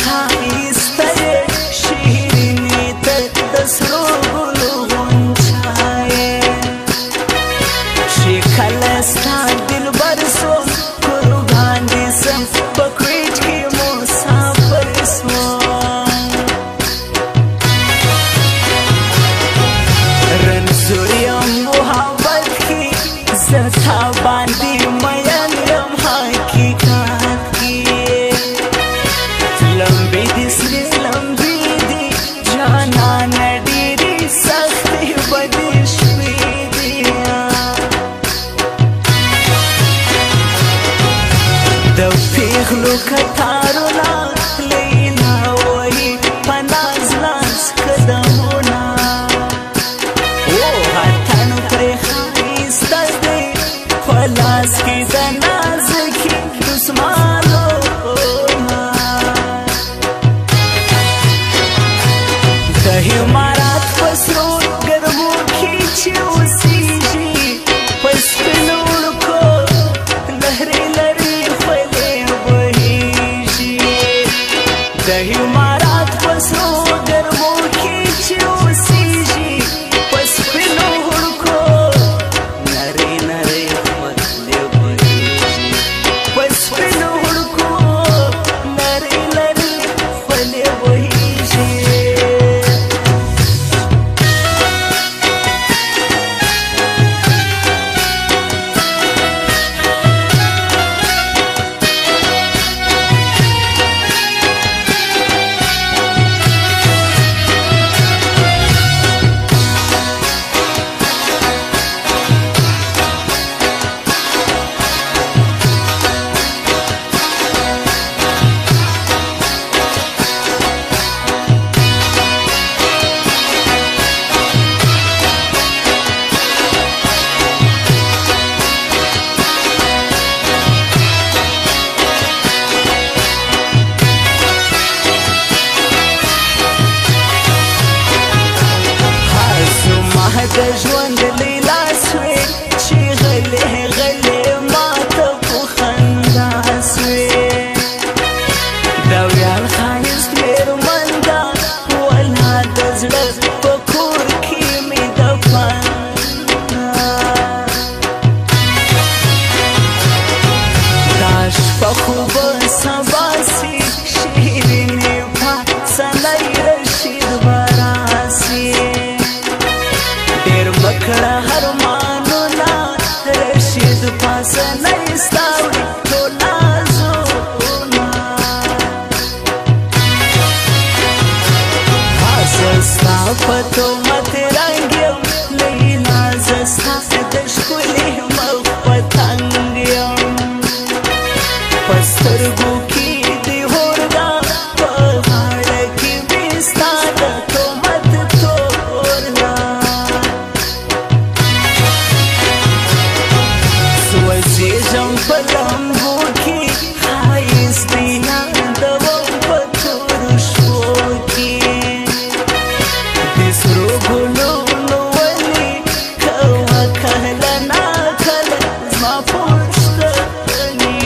خایسته شیرینې ته د سرو ګلو غونچه چې کله ستا دلبر سوم قربان دې سم په کویټ کې مسافر سوم رنځور یم محبت کې زه تا باندې مین یم حقیقت کې لمبې دې سرې لمبې دي جانانه ډېرې سختې بدې شوې دي د پیغلو کتارونه لیلا وهي په ناز لاس قدمونه وطن پرې ښایسته دی په لاس کې د نازکې دسمالونه د امارات په سرو ګرمو کې چې اوسېږي په سپینو وړکو لهرې لرې خولې بهېږي د امارات په سرو ګرمو کې چې اوسېږي په سپینو وړکو نرۍ نرۍ خولې بهېږي په سپینو وړکو نرۍ نرۍ خولې بهېږي د ژوند لیلا سوې چې غلې غلې ماته په خندا سوې د ویاړ ښایست مېرمن ده ولا د زړه په کور کې مې دفن دا شپه خو به سبا سي شیرینې پاسنۍ رشید به راسي ډېر مکړه هرمانونه رشید پاسنۍ ستا وړي ټول نازونه زه ستا په تهمت رنګ یم لیلا زه ستا د ښکلي مخ په تنګ یم په سترګو کې دې هور ده په غاړه کې مې ستا د تهمت تور ده سوځېږم په لمبو کې ښایست دې یادوم په تورو شپو کې د سرو ګلونو ولې کوه کله ناکله زما پوښتنې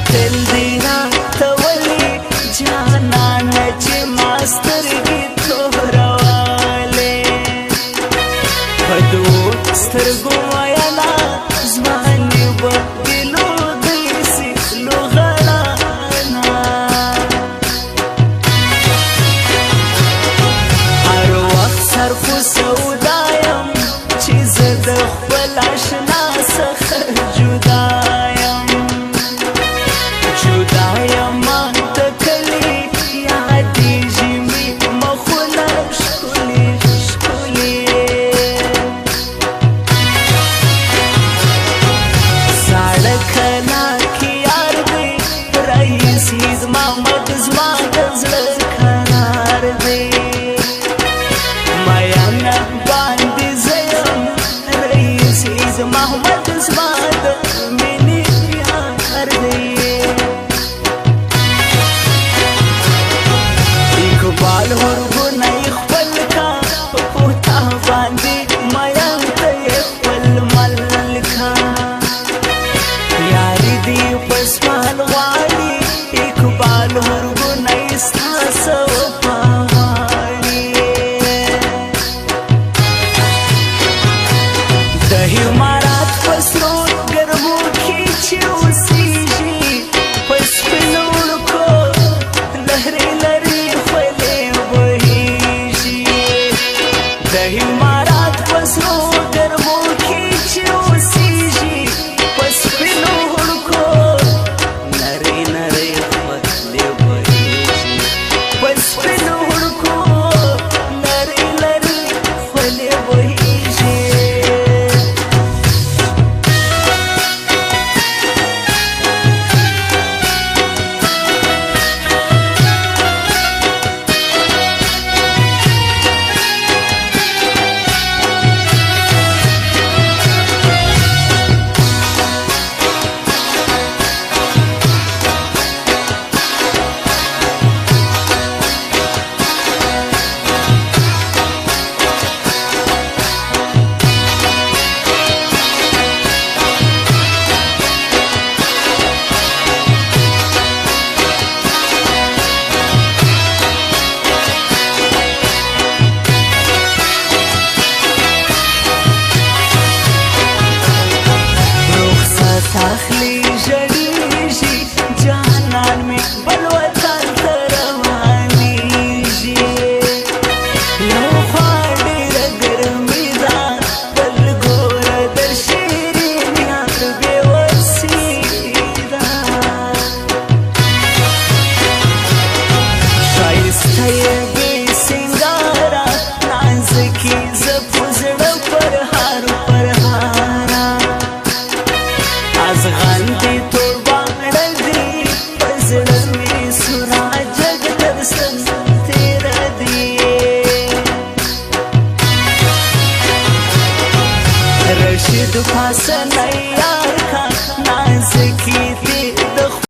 قاتل دی راتولی جانانه چې ما سترګې تورولې په دوو سترګو ویله ځواني به ګیلو داسې لوغړانه هر وخت سر په سودا یم چې زه د خپل اشنا څخه جدا یم جدا یم د کلي یادېږي مې مخونه ښکلي ښکلي زاړه کلا کې یار دی رئیسي زما مګ زما د زړه قرار دی میانه باندې زه یم رئیسي زما مګ زما د مینې یار دی اقبال هرګونی خپل کا په کوټه باندې میان ته یې خپل ملکه یاري دی په سوال